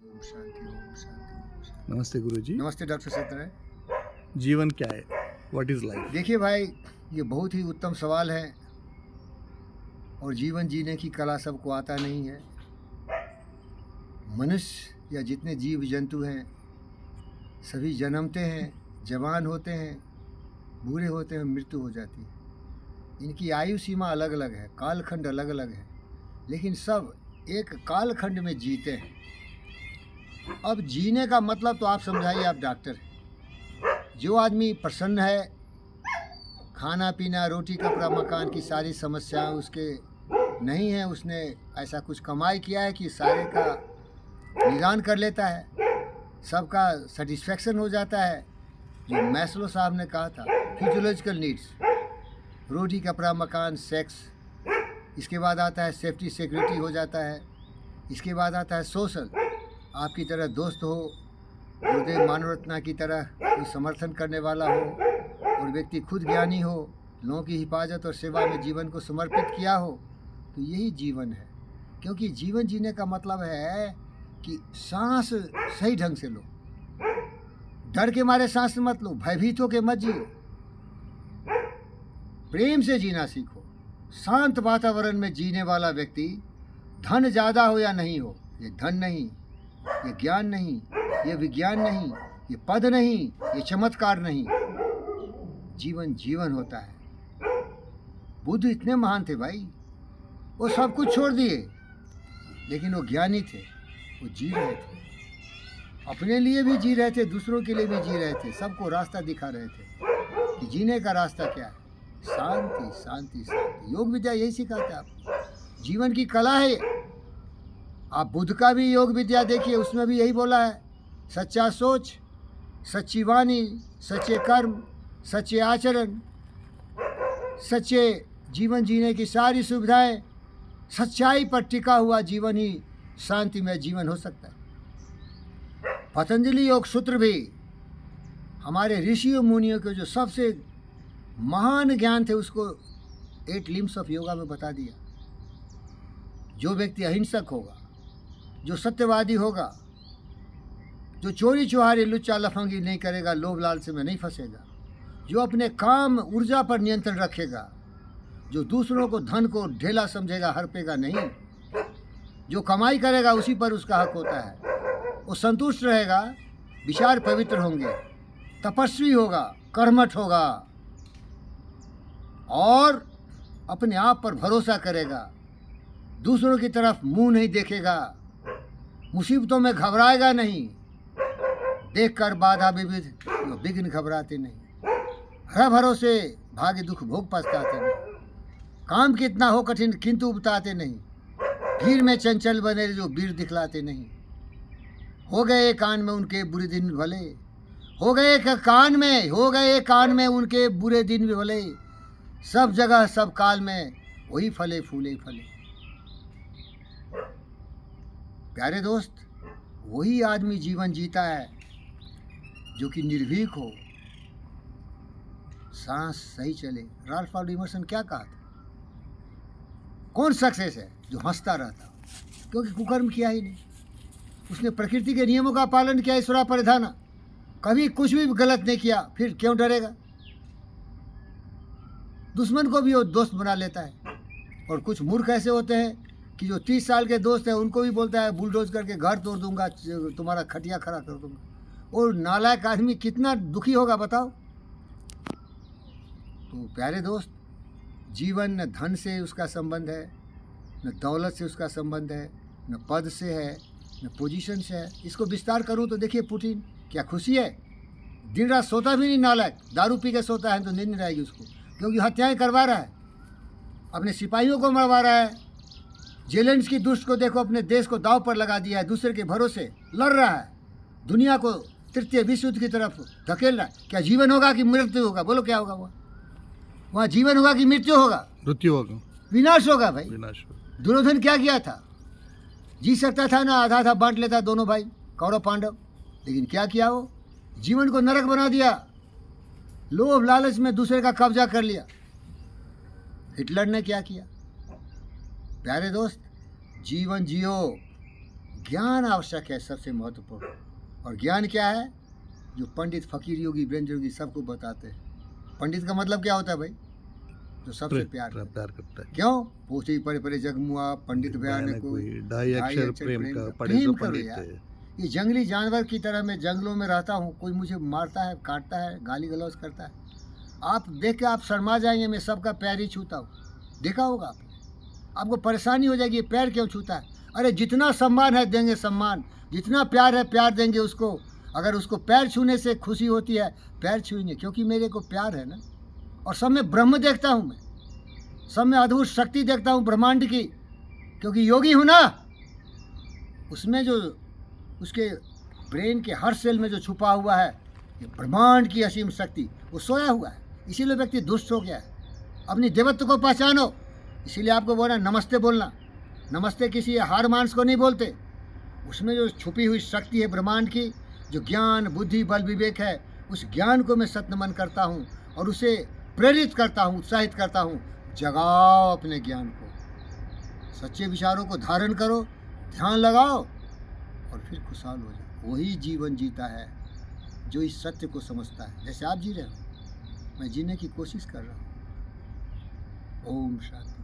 ओम शांति ओम शांति ओम शांति। नमस्ते गुरुजी। नमस्ते डॉक्टर सत्य। जीवन क्या है? What is life? देखिए भाई, ये बहुत ही उत्तम सवाल है और जीवन जीने की कला सबको आता नहीं है। मनुष्य या जितने जीव जंतु हैं सभी जन्मते हैं, जवान होते हैं, बूढ़े होते हैं, मृत्यु हो जाती है। इनकी आयु सीमा अलग अलग है, कालखंड अलग अलग है, लेकिन सब एक कालखंड में जीते हैं। अब जीने का मतलब तो आप समझाइए, आप डॉक्टर हैं। जो आदमी प्रसन्न है, खाना पीना रोटी कपड़ा मकान की सारी समस्याएं उसके नहीं है, उसने ऐसा कुछ कमाई किया है कि सारे का निदान कर लेता है, सबका सेटिस्फेक्शन हो जाता है। जो मैस्लो साहब ने कहा था, फिजियोलॉजिकल नीड्स, रोटी कपड़ा मकान सेक्स, इसके बाद आता है सेफ्टी सिक्योरिटी हो जाता है, इसके बाद आता है सोशल, आपकी तरह दोस्त हो, गुरुदेव मानवरत्ना की तरह कोई समर्थन करने वाला हो और व्यक्ति खुद ज्ञानी हो, लोगों की हिफाजत और सेवा में जीवन को समर्पित किया हो, तो यही जीवन है। क्योंकि जीवन जीने का मतलब है कि सांस सही ढंग से लो, डर के मारे सांस मत लो, भयभीत होके मत जियो, प्रेम से जीना सीखो। शांत वातावरण में जीने वाला व्यक्ति, धन ज़्यादा हो या नहीं हो, ये धन नहीं, ये ज्ञान नहीं, ये विज्ञान नहीं, ये पद नहीं, ये चमत्कार नहीं, जीवन जीवन होता है। बुद्ध इतने महान थे भाई, वो सब कुछ छोड़ दिए, लेकिन वो ज्ञानी थे, वो जी रहे थे, अपने लिए भी जी रहे थे, दूसरों के लिए भी जी रहे थे, सबको रास्ता दिखा रहे थे कि जीने का रास्ता क्या है। शांति शांति शांति, योग विद्या यही सिखाता है आपको, जीवन की कला है। आप बुद्ध का भी योग विद्या देखिए, उसमें भी यही बोला है, सच्चा सोच, सच्ची वाणी, सच्चे कर्म, सच्चे आचरण, सच्चे जीवन जीने की सारी सुविधाएं, सच्चाई पर टिका हुआ जीवन ही शांतिमय जीवन हो सकता है। पतंजलि योग सूत्र भी हमारे ऋषियों मुनियों के जो सबसे महान ज्ञान थे उसको 8 लिम्स ऑफ योगा में बता दिया। जो व्यक्ति अहिंसक होगा, जो सत्यवादी होगा, जो चोरी चुहारी लुच्चा लफंगी नहीं करेगा, लोभ लालच में नहीं फंसेगा, जो अपने काम ऊर्जा पर नियंत्रण रखेगा, जो दूसरों को धन को ढेला समझेगा, हड़पेगा नहीं, जो कमाई करेगा उसी पर उसका हक होता है, वो संतुष्ट रहेगा, विचार पवित्र होंगे, तपस्वी होगा, कर्मठ होगा और अपने आप पर भरोसा करेगा, दूसरों की तरफ मुंह नहीं देखेगा, मुसीबतों में घबराएगा नहीं, देखकर बाधा विविध जो विघ्न घबराते नहीं, हर भरोसे भाग्य दुख भोग पछताते नहीं, काम कितना हो कठिन किंतु उबताते नहीं, भीड़ में चंचल बने जो वीर दिखलाते नहीं, हो गए कान में उनके बुरे दिन भले, हो गए कान में उनके बुरे दिन भी भले, सब जगह सब काल में वही फले फूले फले। प्यारे दोस्त, वही आदमी जीवन जीता है जो कि निर्भीक हो, सांस सही चले। राल्फ वॉल्डो इमर्सन क्या कहा था? कौन सक्सेस है? जो हंसता रहता, क्योंकि कुकर्म किया ही नहीं, उसने प्रकृति के नियमों का पालन किया, ईश्वरा परिधाना, कभी कुछ भी गलत नहीं किया, फिर क्यों डरेगा? दुश्मन को भी वो दोस्त बना लेता है। और कुछ मूर्ख ऐसे होते हैं कि जो 30 साल के दोस्त हैं उनको भी बोलता है बुलडोज करके घर तोड़ दूंगा, तुम्हारा खटिया खड़ा कर दूंगा। और नालायक आदमी कितना दुखी होगा बताओ। तो प्यारे दोस्त, जीवन न धन से उसका संबंध है, न दौलत से उसका संबंध है, न पद से है, न पोजीशन से है। इसको विस्तार करूं तो देखिए, पुतिन क्या खुशी है, दिन रात सोता भी नहीं नालायक, दारू पी के सोता है तो नींद नहीं आएगी उसको, क्योंकि हत्याएं करवा रहा है, अपने सिपाहियों को मरवा रहा है। जेलेंस्की दुष्ट को देखो, अपने देश को दांव पर लगा दिया है, दूसरे के भरोसे लड़ रहा है, दुनिया को तृतीय विश्व युद्ध की तरफ धकेल रहा है। क्या जीवन होगा कि मृत्यु होगा? बोलो क्या होगा? वहाँ जीवन होगा कि मृत्यु होगा? मृत्यु होगा, विनाश होगा भाई। विनाश होगा। दुर्योधन क्या किया था? जी सकता था ना, आधा आधा बांट लेता दोनों भाई कौरव पांडव, लेकिन क्या किया? वो जीवन को नरक बना दिया, लोभ लालच में दूसरे का कब्जा कर लिया। हिटलर ने क्या किया? प्यारे दोस्त, जीवन जियो, ज्ञान आवश्यक है, सबसे महत्वपूर्ण। और ज्ञान क्या है? जो पंडित, फकीर, योगी, ब्रह्म योगी सबको बताते हैं। पंडित का मतलब क्या होता है भाई? जो सबसे प्यार करता है। प्यार करता है। क्यों? पोथी पढ़े पढ़े जगमुआ, पंडित बयान कोई, ढाई अक्षर प्रेम का पढ़े प्रेम तो करो पंडित यार। है। ये जंगली जानवर की तरह मैं जंगलों में रहता हूँ, कोई मुझे मारता है, काटता है, गाली गलौज करता है, आप देख के आप शर्मा जाएंगे। मैं सबका पैर ही छूता हूँ, देखा होगा आपने। आपको परेशानी हो जाएगी, ये पैर क्यों छूता है? अरे जितना सम्मान है देंगे सम्मान, जितना प्यार है प्यार देंगे उसको। अगर उसको पैर छूने से खुशी होती है, पैर छूएंगे, क्योंकि मेरे को प्यार है ना। और सब में ब्रह्म देखता हूँ मैं, सब में अद्भुत शक्ति देखता हूँ ब्रह्मांड की, क्योंकि योगी हूँ ना। उसमें जो उसके ब्रेन के हर सेल में जो छुपा हुआ है, ये ब्रह्मांड की असीम शक्ति, वो सोया हुआ है। इसीलिए व्यक्ति दुष्ट हो गया है। अपनी देवत्व को पहचानो। इसीलिए आपको बोला नमस्ते बोलना। नमस्ते किसी हार मानस को नहीं बोलते। उसमें जो छुपी हुई शक्ति है ब्रह्मांड की, जो ज्ञान, बुद्धि, बल, विवेक है, उस ज्ञान को मैं सत्नमन करता हूँ और उसे प्रेरित करता हूँ, उत्साहित करता हूँ। जगाओ अपने ज्ञान को, सच्चे विचारों को धारण करो, ध्यान लगाओ और फिर खुशहाल हो जाओ। वही जीवन जीता है जो इस सत्य को समझता है। जैसे आप जी रहे हो, मैं जीने की कोशिश कर रहा हूँ। ओम शांति।